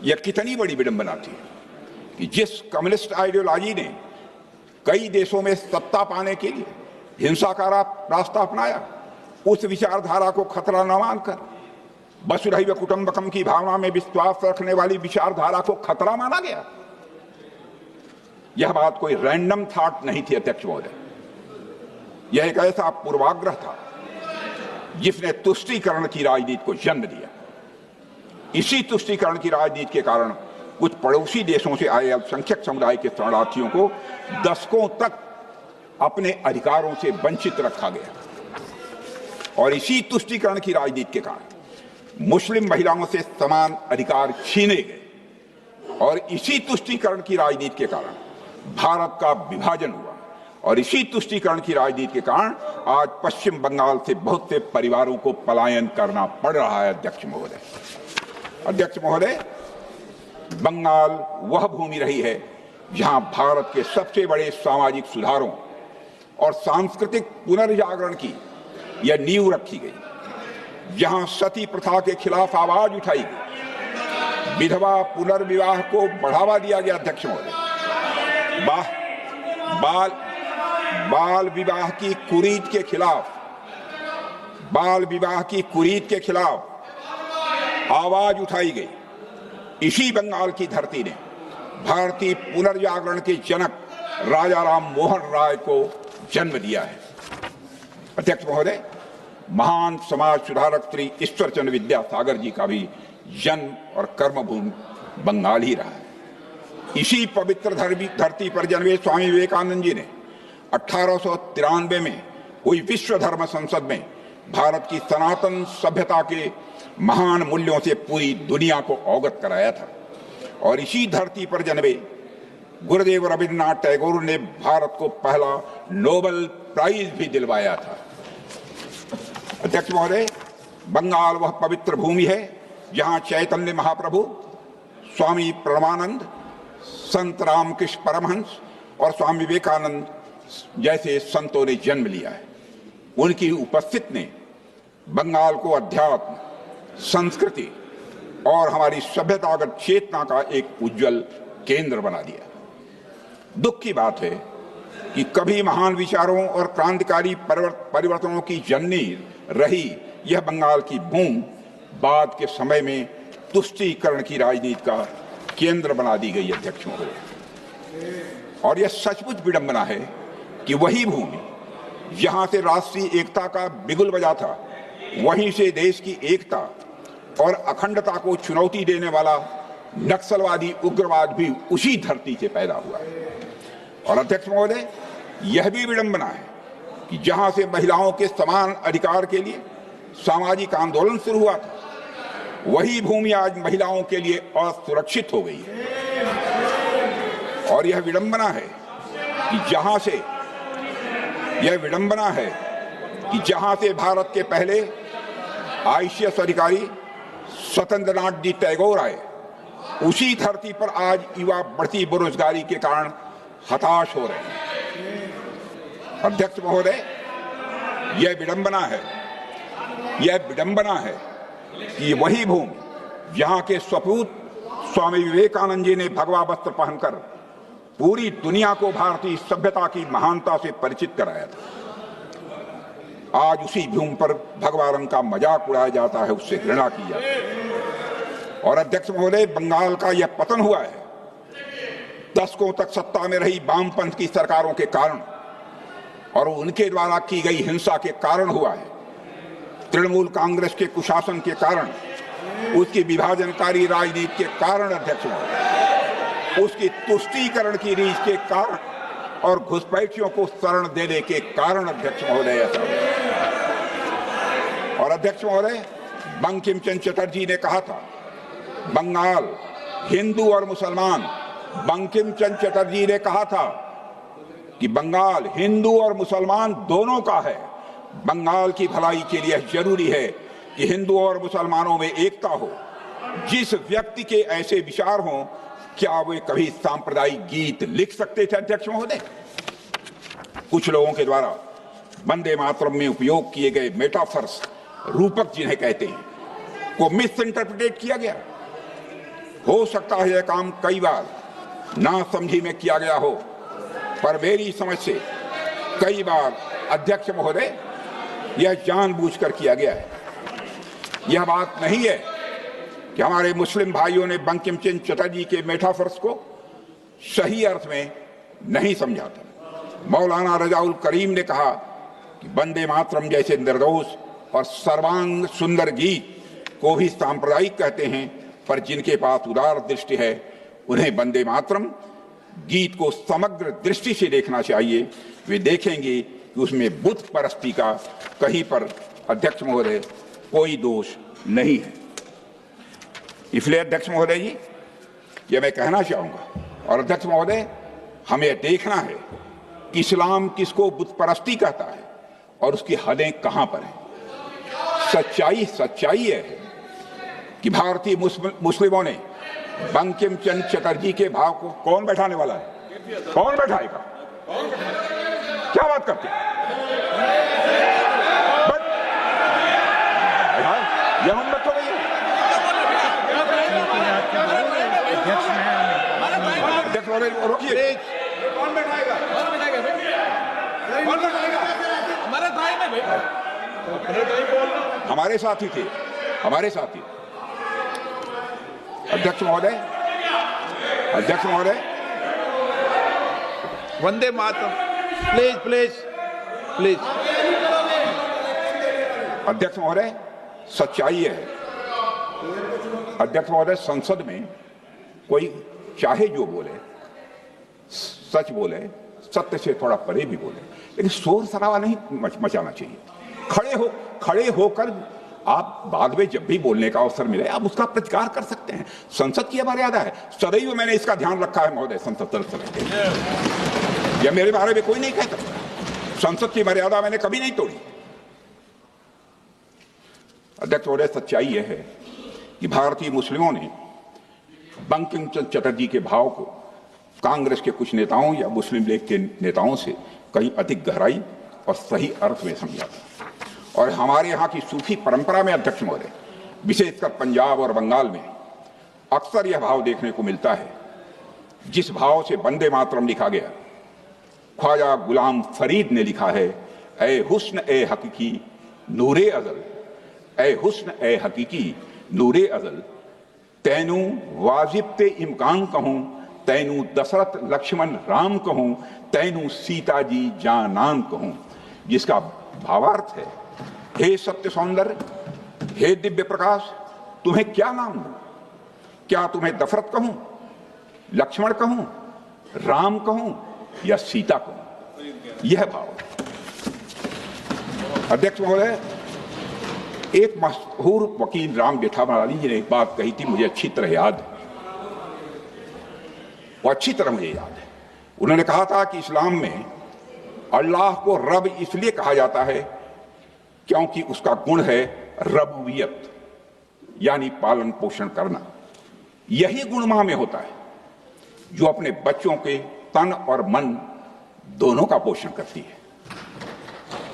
यह कितनी बड़ी विडंबना थी कि जिस कम्युनिस्ट आइडियोलॉजी ने कई देशों में सत्ता पाने के लिए हिंसा का रास्ता अपनाया, उस विचारधारा को खतरा न मानकर वसुधैव कुटुंबकम की भावना में विश्वास रखने वाली विचारधारा को खतरा माना गया। यह बात कोई रैंडम थॉट नहीं थी अध्यक्ष महोदय, यह एक ऐसा पूर्वाग्रह था जिसने तुष्टीकरण की राजनीति को जन्म दिया। इसी तुष्टीकरण की राजनीति के कारण कुछ पड़ोसी देशों से आए अल्पसंख्यक समुदाय के शरणार्थियों को दशकों तक अपने अधिकारों से वंचित रखा गया, और इसी तुष्टीकरण की राजनीति के कारण मुस्लिम महिलाओं से समान अधिकार छीने गए, और इसी तुष्टीकरण की राजनीति के कारण भारत का विभाजन हुआ, और इसी तुष्टीकरण की राजनीति के कारण आज पश्चिम बंगाल से बहुत से परिवारों को पलायन करना पड़ रहा है। अध्यक्ष महोदय, बंगाल वह भूमि रही है जहां भारत के सबसे बड़े सामाजिक सुधारों और सांस्कृतिक पुनर्जागरण की यह नींव रखी गई, जहां सती प्रथा के खिलाफ आवाज उठाई गई, विधवा पुनर्विवाह को बढ़ावा दिया गया। अध्यक्ष महोदय, बाल विवाह की कुरीति के खिलाफ आवाज उठाई गई। इसी बंगाल की धरती ने भारतीय पुनर्जागरण के जनक राजा राम मोहन राय को जन्म दिया है। अध्यक्ष महोदय, महान समाज सुधारक श्री ईश्वर चंद्र विद्यासागर जी का भी जन्म और कर्मभूमि बंगाल ही रहा है। इसी पवित्र धरती पर जन्मे स्वामी विवेकानंद जी ने 1893 में हुई विश्व धर्म संसद में भारत की सनातन सभ्यता के महान मूल्यों से पूरी दुनिया को अवगत कराया था, और इसी धरती पर जन्मे गुरुदेव रविन्द्रनाथ टैगोर ने भारत को पहला नोबेल प्राइज भी दिलवाया था। अध्यक्ष महोदय, बंगाल वह पवित्र भूमि है जहां चैतन्य महाप्रभु, स्वामी परमानंद, संत रामकृष्ण परमहंस और स्वामी विवेकानंद जैसे संतों ने जन्म लिया है। उनकी उपस्थिति ने बंगाल को अध्यात्म, संस्कृति और हमारी सभ्यतागत चेतना का एक उज्जवल केंद्र बना दिया। दुख की बात है कि कभी महान विचारों और क्रांतिकारी परिवर्तनों की जननी रही यह बंगाल की भूमि बाद के समय में तुष्टीकरण की राजनीति का केंद्र बना दी गई। अध्यक्ष महोदय, और यह सचमुच विडंबना है कि वही भूमि जहां से राष्ट्रीय एकता का बिगुल बजा था, वहीं से देश की एकता और अखंडता को चुनौती देने वाला नक्सलवादी उग्रवाद भी उसी धरती से पैदा हुआ है। और अध्यक्ष महोदय, यह भी विडंबना है कि जहां से महिलाओं के समान अधिकार के लिए सामाजिक आंदोलन शुरू हुआ था, वही भूमि आज महिलाओं के लिए असुरक्षित हो गई है। और यह विडंबना है कि जहां से भारत के पहले आईसीएस अधिकारी स्वतंत्रनाथ जी टैगोर आए, उसी धरती पर आज युवा बढ़ती बेरोजगारी के कारण हताश हो रहे हैं। अध्यक्ष महोदय, यह विडंबना है कि वही भूमि जहां के सपूत स्वामी विवेकानंद जी ने भगवा वस्त्र पहनकर पूरी दुनिया को भारतीय सभ्यता की महानता से परिचित कराया था, आज उसी भूमि पर भगवा रंग का मजाक उड़ाया जाता है, उससे घृणा की जाती है। और अध्यक्ष महोदय, बंगाल का यह पतन हुआ है दशकों तक सत्ता में रही वामपंथ की सरकारों के कारण और उनके द्वारा की गई हिंसा के कारण हुआ है। तृणमूल कांग्रेस के कुशासन के कारण, उसकी विभाजनकारी राजनीति के कारण, अध्यक्ष महोदय, उसकी तुष्टीकरण की रीत के कारण और घुसपैठियों को शरण देने के कारण, अध्यक्ष महोदय, ऐसा और अध्यक्ष महोदय, बंकिम चंद्र चटर्जी ने कहा था बंगाल हिंदू और मुसलमान, बंकिम चंद्र चटर्जी ने कहा था कि बंगाल हिंदू और मुसलमान दोनों का है। बंगाल की भलाई के लिए जरूरी है कि हिंदू और मुसलमानों में एकता हो। जिस व्यक्ति के ऐसे विचार हों, क्या वे कभी सांप्रदायिक गीत लिख सकते थे? अध्यक्ष महोदय, कुछ लोगों के द्वारा वंदे मातरम में उपयोग किए गए मेटाफर्स, रूपक जिन्हें कहते हैं, को मिस इंटरप्रिटेट किया गया हो सकता है यह काम कई बार नासमझी में किया गया हो, पर मेरी समझ से कई बार अध्यक्ष महोदय यह जानबूझकर किया गया है। यह बात नहीं है कि हमारे मुस्लिम भाइयों ने बंकिम चंद्र चटर्जी के मेटाफर्स को सही अर्थ में नहीं समझा था। मौलाना रजाउल करीम ने कहा कि वंदे मातरम जैसे निर्दोष और सर्वांग सुंदर गीत को भी सांप्रदायिक कहते हैं, पर जिनके पास उदार दृष्टि है उन्हें वंदे मातरम गीत को समग्र दृष्टि से देखना चाहिए। वे देखेंगे कि उसमें बुत परस्ती का कहीं पर अध्यक्ष महोदय कोई दोष नहीं है। इसलिए अध्यक्ष महोदय जी, यह मैं कहना चाहूंगा, और अध्यक्ष महोदय हमें देखना है कि इस्लाम किसको बुत परस्ती कहता है और उसकी हदें कहां पर हैं। सच्चाई है कि भारतीय मुस्लिमों ने बंकिम चंद्र चटर्जी के भाव को कौन बैठाने वाला है? कौन बैठाएगा? क्या बात करते हैं? यह हम मत हो गई। रोकिए, कौन बैठाएगा? हमारे साथी थे, हमारे साथी। अध्यक्ष महोदय, वंदे मातरम, प्लीज। अध्यक्ष महोदय, सच्चाई है अध्यक्ष महोदय, संसद में कोई चाहे जो बोले, सच बोले, सत्य से थोड़ा परे भी बोले, लेकिन शोर शराबा नहीं मचाना चाहिए। खड़े होकर आप बाद में जब भी बोलने का अवसर मिले आप उसका प्रतिकार कर सकते हैं। संसद की मर्यादा है, सदैव मैंने इसका ध्यान रखा है महोदय। संसद यह मेरे बारे में कोई नहीं कह सकता। संसद की मर्यादा मैंने कभी नहीं तोड़ी। अध्यक्ष महोदय, सच्चाई यह है कि भारतीय मुस्लिमों ने बंकिम चंद्र चटर्जी के भाव को कांग्रेस के कुछ नेताओं या मुस्लिम लीग के नेताओं से कहीं अधिक गहराई और सही अर्थ में समझा था। और हमारे यहाँ की सूफी परंपरा में अध्यक्ष महोदय, विशेषकर पंजाब और बंगाल में अक्सर यह भाव देखने को मिलता है। जिस भाव से वंदे मातरम लिखा गया, ख्वाजा गुलाम फरीद ने लिखा है, ए हुस्न ए हकीकी नूरे अजल, ए हुस्न ए हकीकी नूरे अजल, तैनू वाजिब ते इमकान कहूं, तैनू दशरथ लक्ष्मण राम कहूं, तैनू सीता जी जानान कहूं। जिसका भावार्थ है, हे सत्य सौंदर्य, हे दिव्य प्रकाश, तुम्हें क्या नाम दूं? क्या तुम्हें दशरथ कहूं, लक्ष्मण कहूं, राम कहूं या सीता कहूं? यह भाव। अध्यक्ष महोदय, एक मशहूर वकील राम जेठामलानी जी ने एक बात कही थी, मुझे अच्छी तरह याद है, वो अच्छी तरह मुझे याद है। उन्होंने कहा था कि इस्लाम में अल्लाह को रब इसलिए कहा जाता है क्योंकि उसका गुण है रबूबियत, यानी पालन पोषण करना। यही गुण मां में होता है जो अपने बच्चों के तन और मन दोनों का पोषण करती है।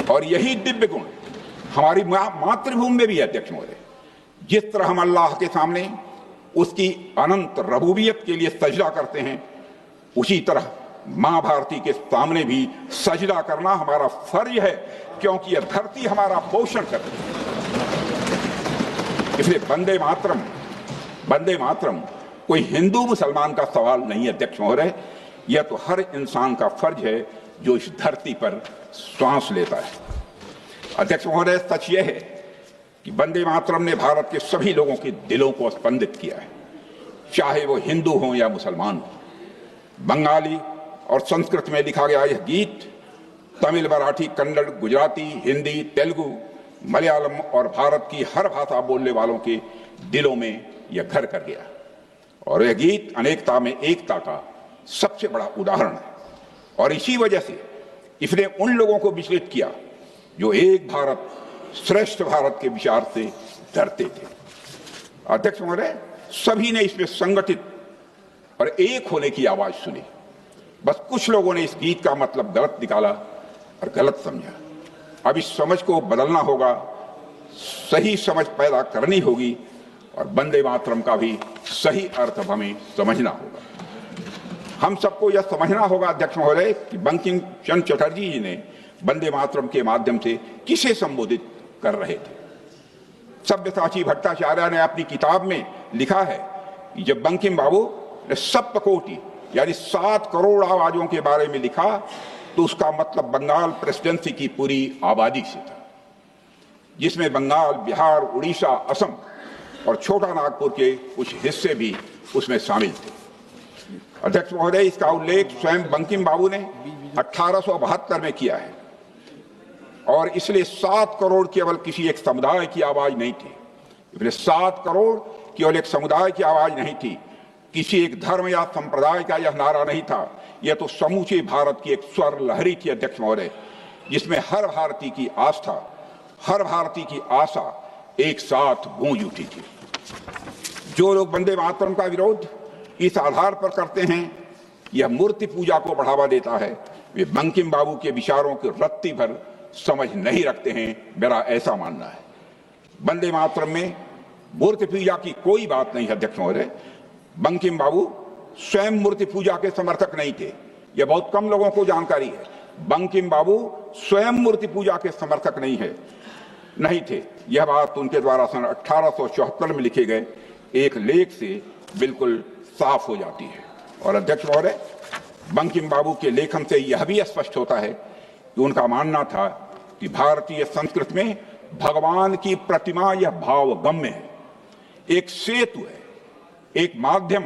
और यही दिव्य गुण हमारी मातृभूमि में भी है अध्यक्ष महोदय। जिस तरह हम अल्लाह के सामने उसकी अनंत रबूबियत के लिए सजदा करते हैं, उसी तरह मां भारती के सामने भी सजदा करना हमारा फर्ज है, क्योंकि यह धरती हमारा पोषण करती है। इसलिए वंदे मातरम कोई हिंदू मुसलमान का सवाल नहीं है अध्यक्ष महोदय, यह तो हर इंसान का फर्ज है जो इस धरती पर श्वास लेता है। अध्यक्ष महोदय, सच यह है कि वंदे मातरम ने भारत के सभी लोगों के दिलों को स्पंदित किया है, चाहे वो हिंदू हो या मुसलमान हो। बंगाली और संस्कृत में लिखा गया यह गीत तमिल, मराठी, कन्नड़, गुजराती, हिंदी, तेलुगु, मलयालम और भारत की हर भाषा बोलने वालों के दिलों में यह घर कर गया। और यह गीत अनेकता में एकता का सबसे बड़ा उदाहरण है। और इसी वजह से इसने उन लोगों को विचलित किया जो एक भारत श्रेष्ठ भारत के विचार से डरते थे। अध्यक्ष महोदय, सभी ने इसमें संगठित और एक होने की आवाज सुनी। बस कुछ लोगों ने इस गीत का मतलब गलत निकाला और गलत समझा। अब इस समझ को बदलना होगा, सही समझ पैदा करनी होगी और वंदे मातरम का भी सही अर्थ अब हमें समझना होगा। हम सबको यह समझना होगा अध्यक्ष महोदय कि बंकिम चंद्र चटर्जी जी ने वंदे मातरम के माध्यम से किसे संबोधित कर रहे थे। सब्यसाची भट्टाचार्य ने अपनी किताब में लिखा है कि जब बंकिम बाबू ने सप्तकोटि यानी 7 करोड़ आवाजों के बारे में लिखा तो उसका मतलब बंगाल प्रेसिडेंसी की पूरी आबादी से था, जिसमें बंगाल, बिहार, उड़ीसा, असम और छोटा नागपुर के कुछ हिस्से भी उसमें शामिल थे। अध्यक्ष महोदय, इसका उल्लेख स्वयं बंकिम बाबू ने 1872 में किया है और इसलिए 7 करोड़ केवल किसी एक समुदाय की आवाज नहीं थी। इसलिए 7 करोड़ केवल एक समुदाय की आवाज नहीं थी, किसी एक धर्म या संप्रदाय का यह नारा नहीं था। यह तो समूचे भारत की एक स्वर लहरी थी अध्यक्ष महोदय, जिसमें हर भारतीय की आस्था, हर भारतीय की आशा एक साथ गूंज उठी थी। जो लोग वंदे मातरम का विरोध इस आधार पर करते हैं यह मूर्ति पूजा को बढ़ावा देता है, वे बंकिम बाबू के विचारों की रत्ती भर समझ नहीं रखते हैं, मेरा ऐसा मानना है। वंदे मातरम में मूर्ति पूजा की कोई बात नहीं है अध्यक्ष महोदय। बंकिम बाबू स्वयं मूर्ति पूजा के समर्थक नहीं थे, यह बहुत कम लोगों को जानकारी है। बंकिम बाबू स्वयं मूर्ति पूजा के समर्थक नहीं थे। यह बात उनके द्वारा सन 1874 में लिखे गए एक लेख से बिल्कुल साफ हो जाती है। और अध्यक्ष महोदय, बंकिम बाबू के लेखन से यह भी स्पष्ट होता है कि उनका मानना था कि भारतीय संस्कृति में भगवान की प्रतिमा यह भावगम्य है, एक सेतु है, एक माध्यम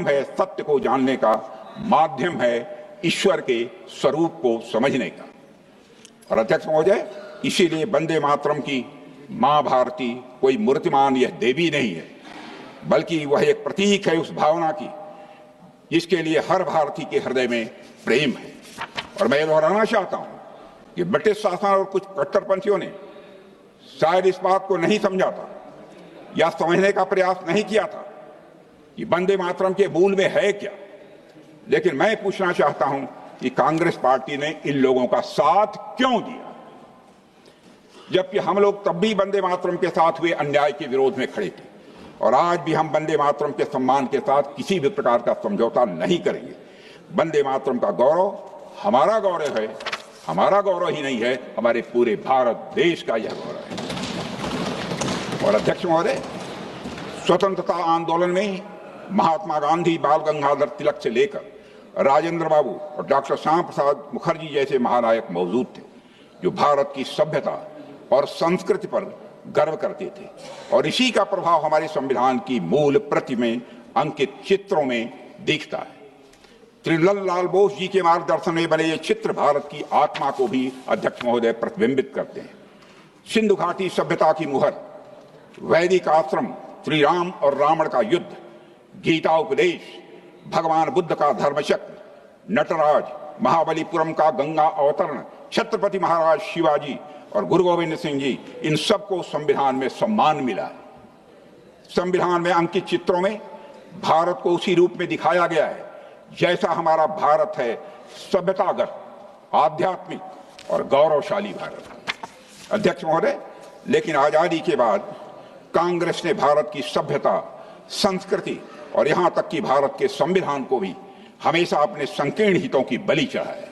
है सत्य को जानने का, माध्यम है ईश्वर के स्वरूप को समझने का। और अध्यक्ष महोदय, इसीलिए वंदे मातरम की मां भारती कोई मूर्तिमान यह देवी नहीं है, बल्कि वह एक प्रतीक है उस भावना की जिसके लिए हर भारतीय के हृदय में प्रेम है। और मैं दोहराना चाहता हूं कि ब्रिटिश शासन और कुछ कट्टरपंथियों ने शायद इस बात को नहीं समझा था या समझने का प्रयास नहीं किया था कि वंदे मातरम के मूल में है क्या। लेकिन मैं पूछना चाहता हूं कि कांग्रेस पार्टी ने इन लोगों का साथ क्यों दिया, जबकि हम लोग तब भी वंदे मातरम के साथ हुए अन्याय के विरोध में खड़े थे और आज भी हम वंदे मातरम के सम्मान के साथ किसी भी प्रकार का समझौता नहीं करेंगे। वंदे मातरम का गौरव हमारा गौरव है, हमारा गौरव ही नहीं है, हमारे पूरे भारत देश का यह गौरव है। और अध्यक्ष महोदय, स्वतंत्रता आंदोलन में महात्मा गांधी, बाल गंगाधर तिलक से लेकर राजेंद्र बाबू और डॉक्टर श्यामा प्रसाद मुखर्जी जैसे महानायक मौजूद थे, जो भारत की सभ्यता और संस्कृति पर गर्व करते थे। और इसी का प्रभाव हमारे संविधान की मूल प्रति में अंकित चित्रों में दिखता है। त्रिलल लाल बोस जी के मार्गदर्शन में बने ये चित्र भारत की आत्मा को भी अध्यक्ष महोदय प्रतिबिंबित करते हैं। सिंधु घाटी सभ्यता की मुहर, वैदिक आश्रम, श्री राम और रावण का युद्ध, गीता उपदेश, भगवान बुद्ध का धर्मचक्र, नटराज, महाबलीपुरम का गंगा अवतरण, छत्रपति महाराज शिवाजी और गुरु गोविंद सिंह जी, इन सबको संविधान में सम्मान मिला है। संविधान में अंकित चित्रों में भारत को उसी रूप में दिखाया गया है जैसा हमारा भारत है, सभ्यतागत, आध्यात्मिक और गौरवशाली भारत। अध्यक्ष महोदय, लेकिन आजादी के बाद कांग्रेस ने भारत की सभ्यता, संस्कृति और यहां तक कि भारत के संविधान को भी हमेशा अपने संकीर्ण हितों की बलि चढ़ाया।